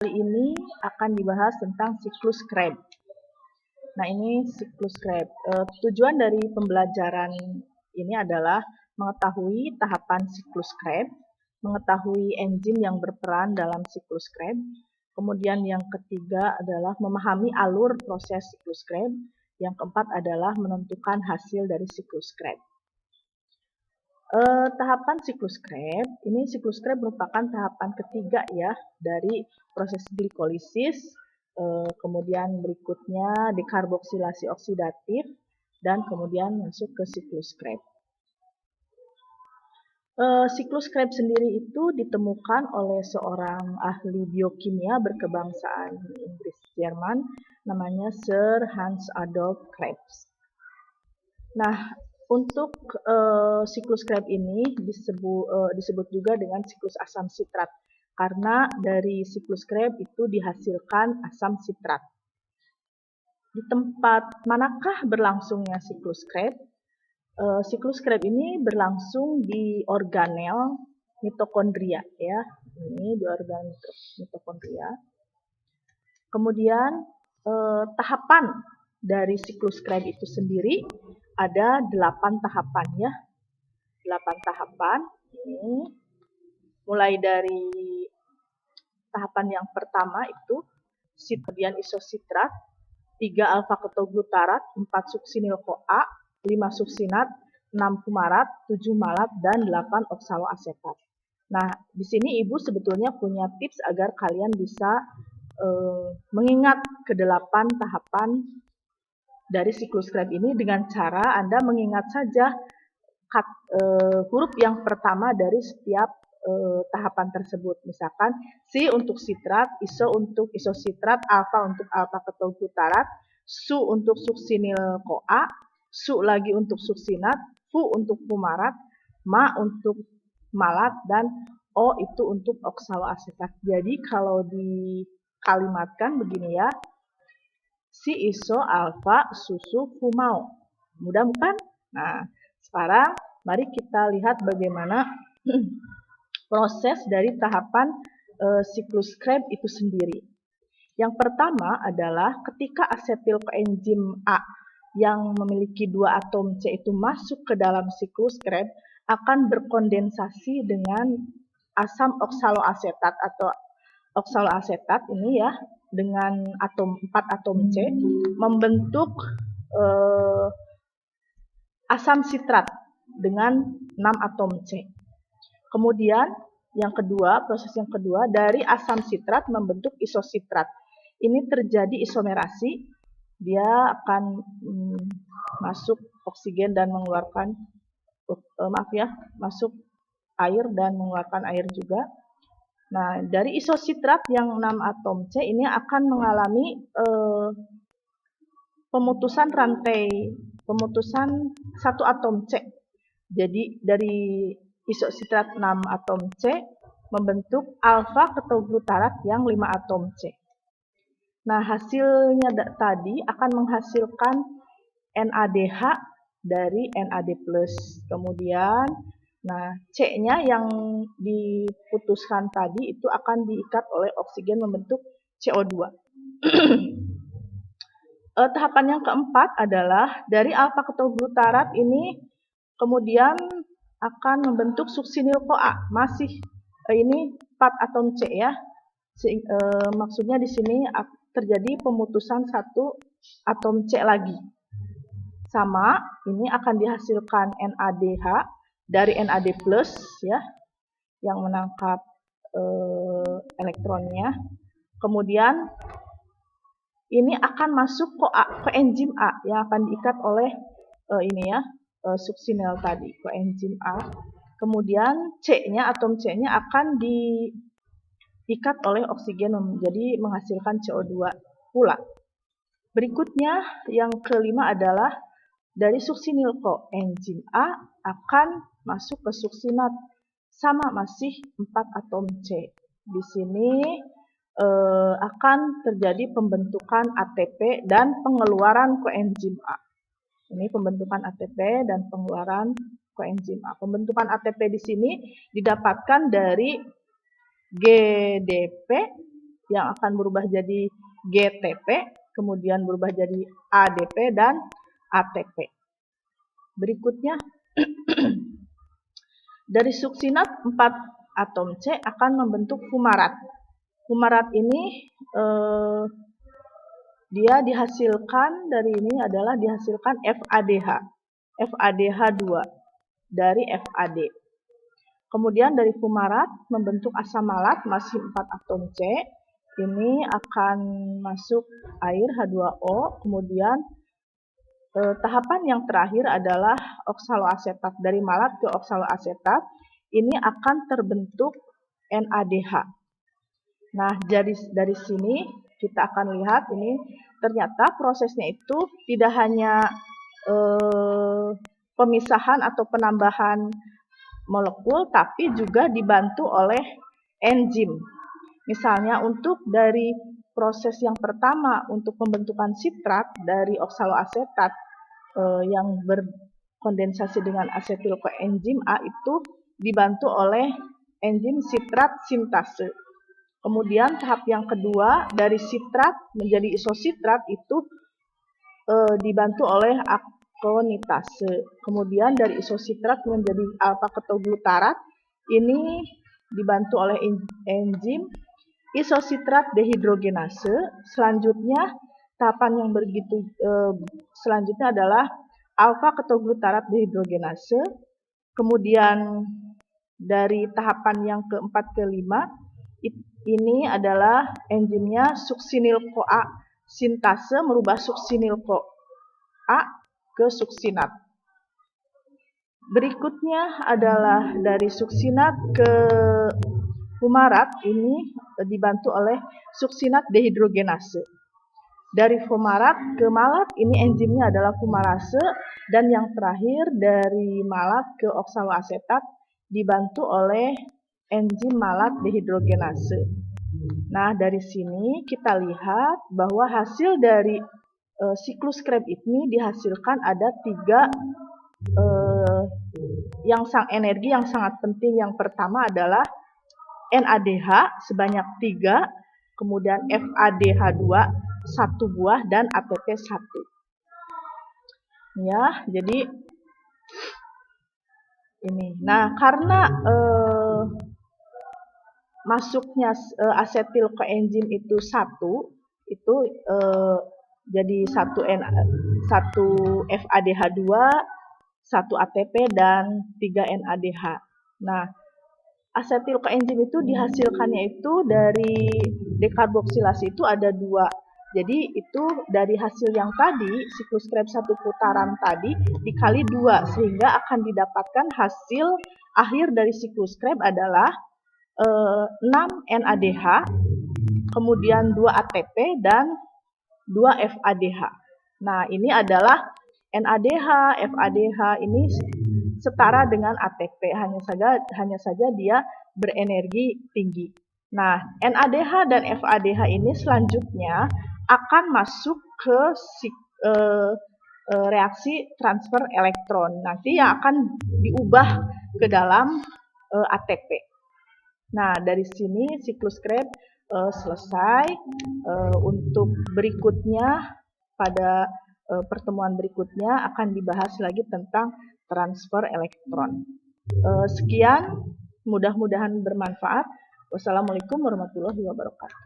Kali ini akan dibahas tentang siklus Krebs. Nah, ini siklus Krebs. Tujuan dari pembelajaran ini adalah mengetahui tahapan siklus Krebs, mengetahui enzim yang berperan dalam siklus Krebs. Kemudian yang ketiga adalah memahami alur proses siklus Krebs. Yang keempat adalah menentukan hasil dari siklus Krebs. Tahapan siklus Krebs, ini siklus Krebs merupakan tahapan ketiga ya dari proses glikolisis, kemudian berikutnya dekarboksilasi oksidatif, dan kemudian masuk ke siklus Krebs. Siklus Krebs sendiri itu ditemukan oleh seorang ahli biokimia berkebangsaan Inggris Jerman, namanya Sir Hans Adolf Krebs. Nah, untuk siklus Krebs ini disebut juga dengan siklus asam sitrat karena dari siklus Krebs itu dihasilkan asam sitrat. Di tempat manakah berlangsungnya siklus Krebs? Siklus Krebs ini berlangsung di organel mitokondria ya. Ini di organel mitokondria. Kemudian tahapan dari siklus Krebs itu sendiri ada 8 tahapan ya. 8 tahapan ini mulai dari tahapan yang pertama itu kemudian isositrat, 3 alfa ketoglutarat, 4 suksinil CoA, 5 suksinat, 6 fumarat, 7 malat, dan 8 oksaloasetat. Nah, di sini Ibu sebetulnya punya tips agar kalian bisa mengingat ke-8 tahapan dari siklus Krebs ini dengan cara Anda mengingat saja huruf yang pertama dari setiap tahapan tersebut. Misalkan Si untuk sitrat, Iso untuk isositrat, Alfa untuk alfa ketoglutarat, Su untuk suksinil CoA, Su lagi untuk suksinat, Fu untuk fumarat, Ma untuk malat, dan O itu untuk oksaloasetat. Jadi kalau dikalimatkan begini ya, Si iso alfa susu fumau. Mudah bukan? Nah, sekarang mari kita lihat bagaimana proses dari tahapan siklus Krebs itu sendiri. Yang pertama adalah ketika asetil koenzim A yang memiliki 2 atom C itu masuk ke dalam siklus Krebs akan berkondensasi dengan asam oksaloasetat atau oksaloasetat ini ya dengan 4 atom C membentuk asam sitrat dengan 6 atom C. Kemudian yang kedua, proses yang kedua dari asam sitrat membentuk isositrat. Ini terjadi isomerasi, dia akan masuk oksigen dan mengeluarkan masuk air dan mengeluarkan air juga. Nah, dari isositrat yang 6 atom C ini akan mengalami pemutusan 1 atom C. Jadi dari isositrat 6 atom C membentuk alfa ketoglutarat yang 5 atom C. Nah, hasilnya tadi akan menghasilkan NADH dari NAD+. Kemudian nah, C-nya yang diputuskan tadi itu akan diikat oleh oksigen membentuk CO2. Tahapan yang keempat adalah dari alfa ketoglutarat ini kemudian akan membentuk suksinil CoA. Masih ini 4 atom C ya. Maksudnya di sini terjadi pemutusan 1 atom C lagi. Sama, ini akan dihasilkan NADH dari NAD+ ya yang menangkap elektronnya. Kemudian ini akan masuk koenzim A yang akan diikat oleh ini ya suksinil tadi, koenzim A. Kemudian C-nya, atom C-nya akan diikat oleh oksigen menjadi menghasilkan CO2 pula. Berikutnya yang kelima adalah dari suksinil koenzim A akan masuk ke suksinat, sama masih 4 atom C. Di sini akan terjadi pembentukan ATP dan pengeluaran koenzim A. Ini pembentukan ATP dan pengeluaran koenzim A. Pembentukan ATP di sini didapatkan dari GDP yang akan berubah jadi GTP, kemudian berubah jadi ADP dan ATP. Berikutnya, dari suksinat 4 atom C akan membentuk fumarat. Fumarat ini dia dihasilkan dari ini adalah dihasilkan FADH. FADH2 dari FAD. Kemudian dari fumarat membentuk asam malat masih 4 atom C. Ini akan masuk air H2O. Kemudian tahapan yang terakhir adalah oksaloasetat. Dari malat ke oksaloasetat ini akan terbentuk NADH. Nah, dari sini kita akan lihat ini ternyata prosesnya itu tidak hanya pemisahan atau penambahan molekul, tapi juga dibantu oleh enzim. Misalnya untuk dari proses yang pertama untuk pembentukan sitrat dari oksaloasetat yang berkondensasi dengan asetil koenzim A itu dibantu oleh enzim sitrat sintase. Kemudian tahap yang kedua dari sitrat menjadi isositrat itu dibantu oleh akonitase. Kemudian dari isositrat menjadi alfa ketoglutarat ini dibantu oleh enzim isositrat dehidrogenase. Selanjutnya tahapan yang selanjutnya adalah alfa ketoglutarat dehidrogenase. Kemudian dari tahapan yang keempat kelima ini adalah enzimnya suksinil-CoA sintase merubah suksinil-CoA ke suksinat. Berikutnya adalah dari suksinat ke fumarat ini dibantu oleh suksinat dehidrogenase. Dari fumarat ke malat ini enzimnya adalah fumarase dan yang terakhir dari malat ke oksaloasetat dibantu oleh enzim malat dehidrogenase. Nah, dari sini kita lihat bahwa hasil dari siklus Krebs ini dihasilkan ada 3 energi yang sangat penting. Yang pertama adalah NADH sebanyak 3, kemudian FADH2 1 buah dan ATP 1. Ya, jadi ini. Nah, karena masuknya asetil koenzim itu 1, itu jadi 1 FADH2, 1 ATP dan 3 NADH. Nah, asetil koenzim itu dihasilkannya itu dari dekarboksilasi itu ada 2. Jadi itu dari hasil yang tadi, siklus Krebs 1 putaran tadi dikali 2 sehingga akan didapatkan hasil akhir dari siklus Krebs adalah 6 NADH, kemudian 2 ATP dan 2 FADH. Nah, ini adalah NADH, FADH ini setara dengan ATP, hanya saja dia berenergi tinggi. Nah, NADH dan FADH ini selanjutnya akan masuk ke reaksi transfer elektron. Nanti yang akan diubah ke dalam ATP. Nah, dari sini siklus Krebs selesai. Untuk berikutnya, pada pertemuan berikutnya akan dibahas lagi tentang transfer elektron. Sekian, mudah-mudahan bermanfaat. Wassalamualaikum warahmatullahi wabarakatuh.